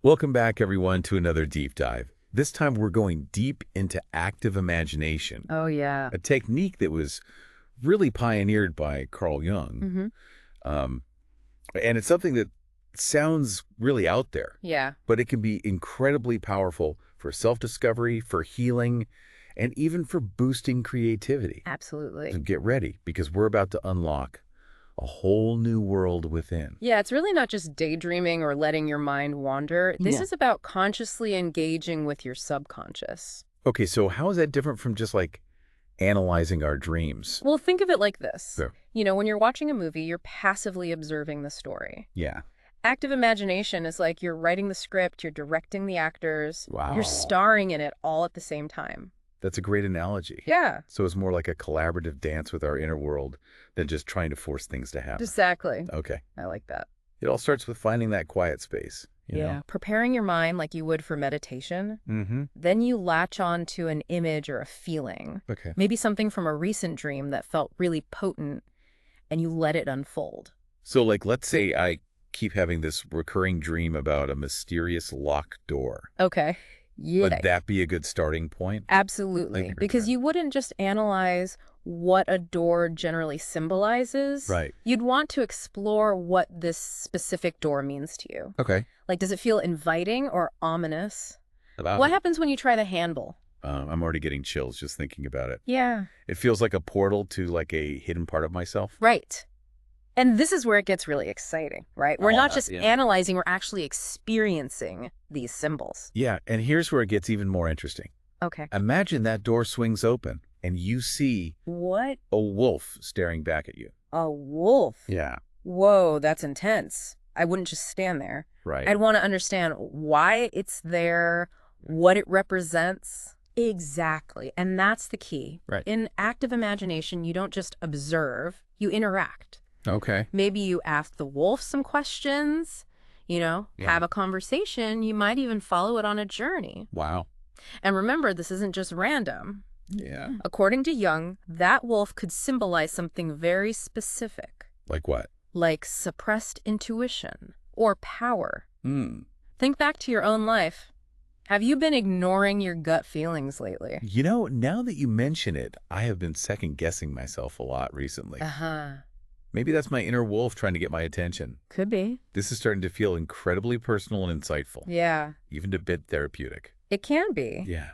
Welcome back, everyone, to another deep dive. This time we're going deep into active imagination, Oh, yeah. a technique that was really pioneered by Carl Jung. Mm-hmm. Um, and it's something that sounds really out there, Yeah, but it can be incredibly powerful for self-discovery, for healing, and even for boosting creativity. So absolutely. get ready, because we're about to unlock a whole new world within. Yeah, it's really not just daydreaming or letting your mind wander. This Yeah. is about consciously engaging with your subconscious. Okay, so how is that different from just like analyzing our dreams? Well, think of it like this. Sure. When you're watching a movie, you're passively observing the story. Yeah. Active imagination is like you're writing the script, you're directing the actors, you're Wow. starring in it all at the same time. That's a great analogy. Yeah, So it's more like a collaborative dance with our inner world than just trying to force things to happen. exactly. Okay. I like that. It all starts with finding that quiet space, you know? Preparing your mind like you would for meditation. Mm-hmm. Then you latch on to an image or a feeling, Okay. maybe something from a recent dream that felt really potent, and you let it unfold. So like, let's say I keep having this recurring dream about a mysterious locked door. Okay. Yeah, Would that be a good starting point? absolutely. Okay. Because you wouldn't just analyze what a door generally symbolizes. Right. You'd want to explore what this specific door means to you. Okay. Like, does it feel inviting or ominous? About What it. happens when you try the handle? I'm already getting chills just thinking about it. Yeah. It feels like a portal to like a hidden part of myself. Right. And this is where it gets really exciting, right? We're not just Yeah. analyzing, we're actually experiencing these symbols. Yeah, and here's where it gets even more interesting. Okay. Imagine that door swings open and you see What? a wolf staring back at you. A wolf? Yeah. Whoa, that's intense. I wouldn't just stand there. Right. I'd want to understand why it's there, what it represents. Exactly. And that's the key. Right. In active imagination, you don't just observe, you interact. Okay. Maybe you ask the wolf some questions, Yeah. have a conversation. You might even follow it on a journey. Wow. And remember, this isn't just random. Yeah. According to Jung, that wolf could symbolize something very specific, Like what? like suppressed intuition or power. Hmm. Think back to your own life. Have you been ignoring your gut feelings lately? You know, now that you mention it, I have been second guessing myself a lot recently. Uh-huh. Maybe that's my inner wolf trying to get my attention. Could be. This is starting to feel incredibly personal and insightful, Yeah, even a bit therapeutic. it can be. Yeah.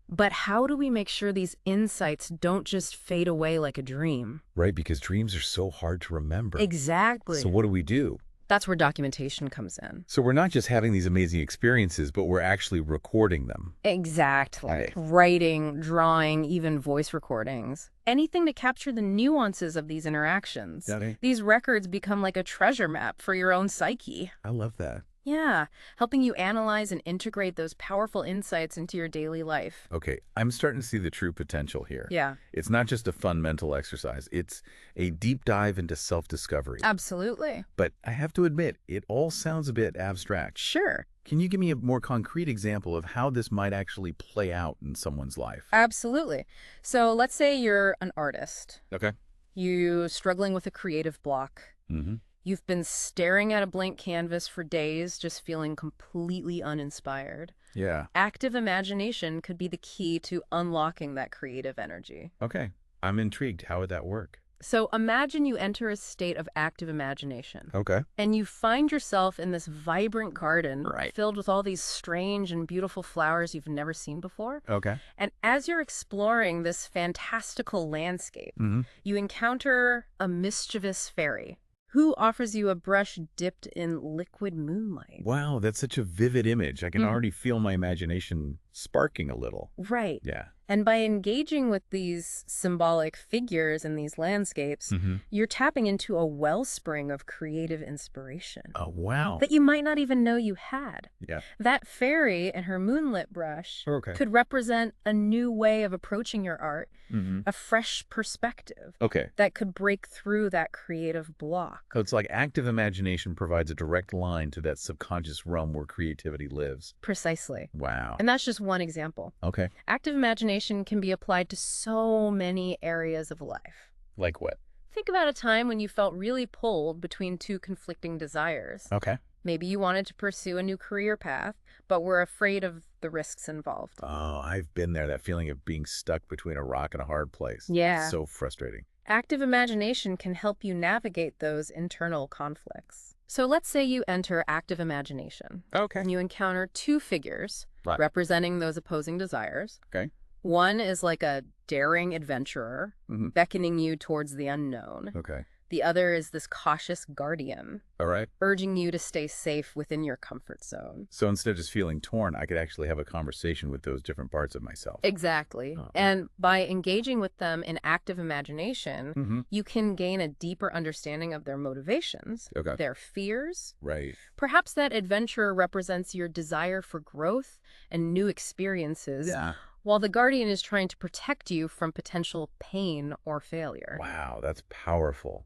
But how do we make sure these insights don't just fade away like a dream? Right, because dreams are so hard to remember. Exactly. So what do? That's where documentation comes in. So we're not just having these amazing experiences, but we're actually recording them. Exactly. Right. Writing, drawing, even voice recordings. Anything to capture the nuances of these interactions. Okay. These records become like a treasure map for your own psyche. I love that. Yeah, helping you analyze and integrate those powerful insights into your daily life. Okay, I'm starting to see the true potential here. Yeah, It's not just a fun mental exercise. It's a deep dive into self-discovery. absolutely. But I have to admit, it all sounds a bit abstract. Sure. Can you give me a more concrete example of how this might actually play out in someone's life? Absolutely. So let's say you're an artist. Okay. You're struggling with a creative block. Mm-hmm. You've been staring at a blank canvas for days, just feeling completely uninspired. Yeah. Active imagination could be the key to unlocking that creative energy. Okay. I'm intrigued. How would that work? So imagine you enter a state of active imagination. Okay. And you find yourself in this vibrant garden Right. filled with all these strange and beautiful flowers you've never seen before. Okay. And as you're exploring this fantastical landscape, Mm-hmm. you encounter a mischievous fairy who offers you a brush dipped in liquid moonlight. Wow, that's such a vivid image. I can already feel my imagination sparking a little. Right. Yeah. And by engaging with these symbolic figures in these landscapes, Mm-hmm. you're tapping into a wellspring of creative inspiration Oh, wow. that you might not even know you had. Yeah. That fairy and her moonlit brush Okay. could represent a new way of approaching your art, Mm-hmm. a fresh perspective Okay. that could break through that creative block. So it's like active imagination provides a direct line to that subconscious realm where creativity lives. Precisely. Wow. And that's just one example. Okay. Active imagination can be applied to so many areas of life. Like what? Think about a time when you felt really pulled between two conflicting desires. Okay. Maybe you wanted to pursue a new career path, but were afraid of the risks involved. Oh, I've been there, that feeling of being stuck between a rock and a hard place. Yeah. So frustrating. Active imagination can help you navigate those internal conflicts. So let's say you enter active imagination. Okay. And you encounter two figures Right. representing those opposing desires. Okay. One is like a daring adventurer, beckoning you towards the unknown. Okay. The other is this cautious guardian, All right. urging you to stay safe within your comfort zone. So instead of just feeling torn, I could actually have a conversation with those different parts of myself. Exactly. Oh. And by engaging with them in active imagination, you can gain a deeper understanding of their motivations, Okay. their fears. Right. Perhaps that adventure represents your desire for growth and new experiences, Yeah. while the guardian is trying to protect you from potential pain or failure. Wow, that's powerful.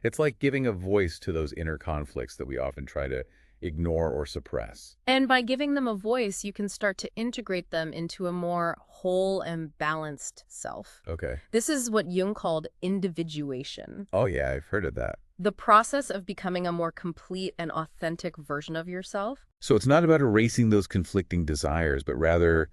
It's like giving a voice to those inner conflicts that we often try to ignore or suppress. And by giving them a voice, you can start to integrate them into a more whole and balanced self. Okay. This is what Jung called individuation. Oh, yeah, I've heard of that. The process of becoming a more complete and authentic version of yourself. So it's not about erasing those conflicting desires, but rather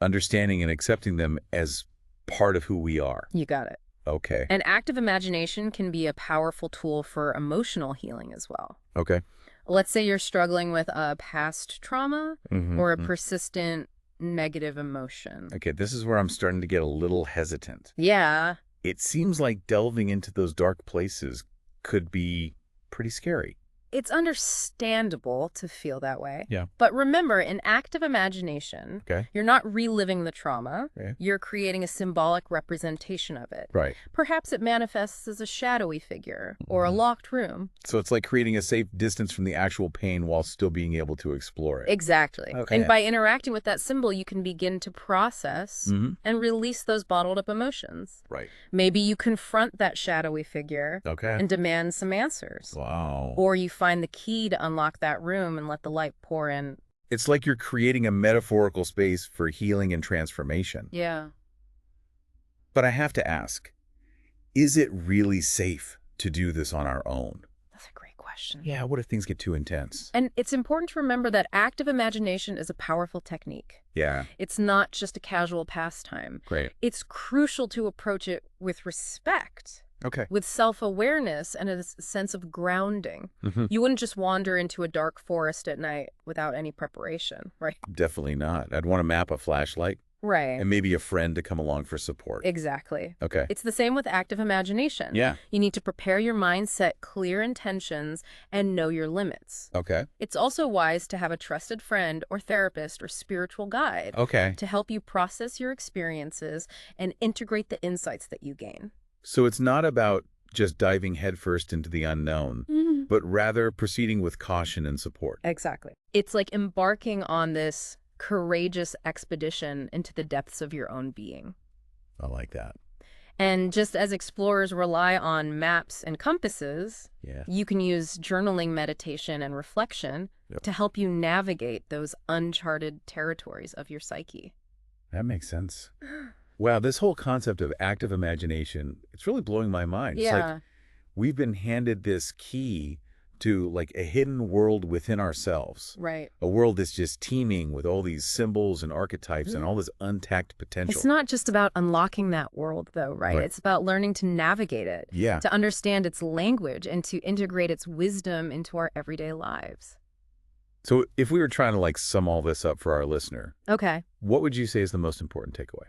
understanding and accepting them as part of who we are. You got it. Okay. And active imagination can be a powerful tool for emotional healing as well. Okay. Let's say you're struggling with a past trauma or a persistent negative emotion. Okay, this is where I'm starting to get a little hesitant. Yeah. It seems like delving into those dark places could be pretty scary. It's understandable to feel that way. Yeah. But remember, in active imagination, Okay. you're not reliving the trauma. Okay. You're creating a symbolic representation of it. Right. Perhaps it manifests as a shadowy figure or a locked room. So it's like creating a safe distance from the actual pain while still being able to explore it. Exactly. Okay. And by interacting with that symbol, you can begin to process and release those bottled up emotions. Right. Maybe you confront that shadowy figure Okay. and demand some answers. Wow. Or you find the key to unlock that room and let the light pour in. It's like you're creating a metaphorical space for healing and transformation. Yeah. But I have to ask, is it really safe to do this on our own? That's a great question. Yeah, what if things get too intense? And it's important to remember that active imagination is a powerful technique. Yeah, It's not just a casual pastime. great. It's crucial to approach it with respect, Okay. with self-awareness and a sense of grounding. You wouldn't just wander into a dark forest at night without any preparation, right? Definitely not. I'd want to map a flashlight Right. and maybe a friend to come along for support. Exactly. Okay. It's the same with active imagination. Yeah. You need to prepare your mind, set clear intentions, and know your limits. Okay. It's also wise to have a trusted friend or therapist or spiritual guide Okay. to help you process your experiences and integrate the insights that you gain. So it's not about just diving headfirst into the unknown, but rather proceeding with caution and support. Exactly. It's like embarking on this courageous expedition into the depths of your own being. I like that. And just as explorers rely on maps and compasses, Yeah. you can use journaling, meditation, and reflection to help you navigate those uncharted territories of your psyche. That makes sense. Wow, this whole concept of active imagination, it's really blowing my mind. It's like we've been handed this key to like a hidden world within ourselves. Right. A world that's just teeming with all these symbols and archetypes and all this untapped potential. It's not just about unlocking that world, though, right? It's about learning to navigate it, Yeah. to understand its language, and to integrate its wisdom into our everyday lives. So if we were trying to like sum all this up for our listener, Okay. what would you say is the most important takeaway?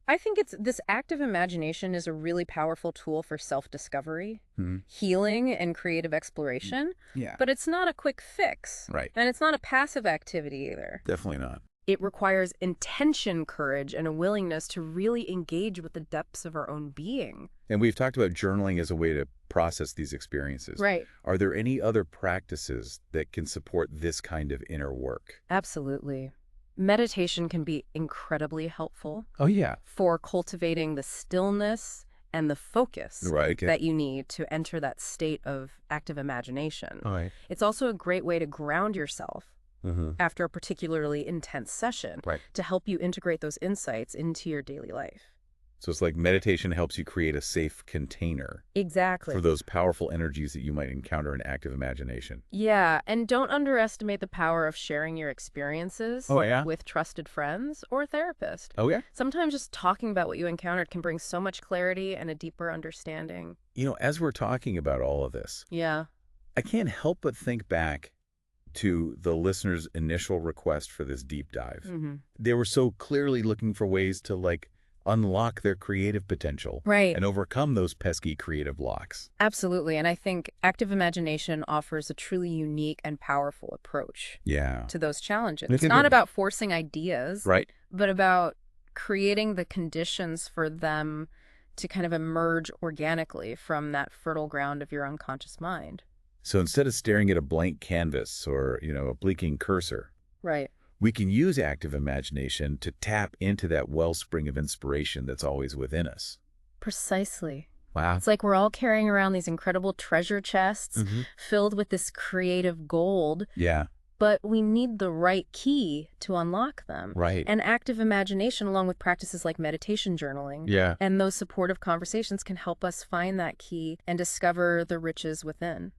I think this active imagination is a really powerful tool for self-discovery, healing, and creative exploration. Yeah. But it's not a quick fix. Right. And it's not a passive activity either. Definitely not. It requires intention, courage, and a willingness to really engage with the depths of our own being. And we've talked about journaling as a way to process these experiences. Right. Are there any other practices that can support this kind of inner work? Absolutely. Meditation can be incredibly helpful Oh, yeah. for cultivating the stillness and the focus Right. Okay. that you need to enter that state of active imagination. All right. It's also a great way to ground yourself Mm-hmm. after a particularly intense session Right. to help you integrate those insights into your daily life. So it's like meditation helps you create a safe container Exactly. for those powerful energies that you might encounter in active imagination. Yeah, and don't underestimate the power of sharing your experiences Oh, yeah? with trusted friends or a therapist. Oh, yeah? Sometimes just talking about what you encountered can bring so much clarity and a deeper understanding. As we're talking about all of this, Yeah. I can't help but think back to the listener's initial request for this deep dive. Mm-hmm. They were so clearly looking for ways to, unlock their creative potential. Right. And overcome those pesky creative blocks. Absolutely. And I think active imagination offers a truly unique and powerful approach to those challenges. It's not about forcing ideas, right, but about creating the conditions for them to kind of emerge organically from that fertile ground of your unconscious mind. So instead of staring at a blank canvas or, a blinking cursor, Right. we can use active imagination to tap into that wellspring of inspiration that's always within us. Precisely. Wow. It's like we're all carrying around these incredible treasure chests filled with this creative gold. Yeah. But we need the right key to unlock them. Right. And active imagination, along with practices like meditation journaling and those supportive conversations, can help us find that key and discover the riches within.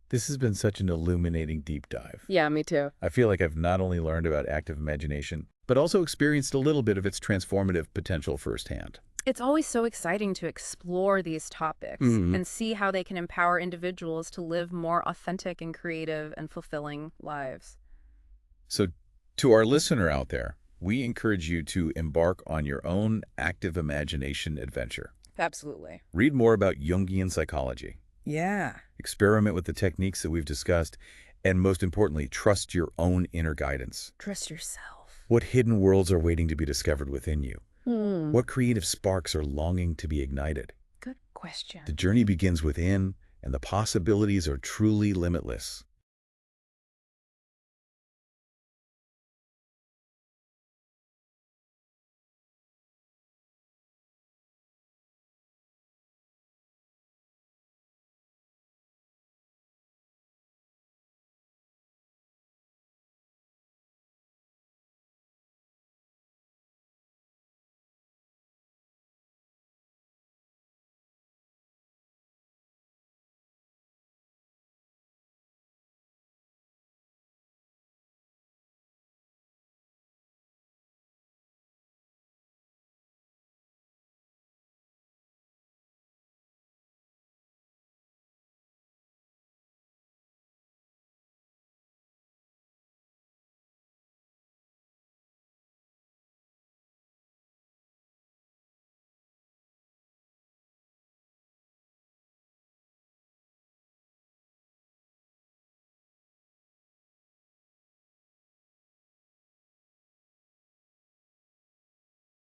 This has been such an illuminating deep dive. Yeah, me too. I feel like I've not only learned about active imagination, but also experienced a little bit of its transformative potential firsthand. It's always so exciting to explore these topics and see how they can empower individuals to live more authentic and creative and fulfilling lives. So to our listener out there, we encourage you to embark on your own active imagination adventure. Absolutely. Read more about Jungian psychology. Yeah. Experiment with the techniques that we've discussed, and most importantly, trust your own inner guidance. Trust yourself. What hidden worlds are waiting to be discovered within you? What creative sparks are longing to be ignited? Good question. The journey begins within, and the possibilities are truly limitless.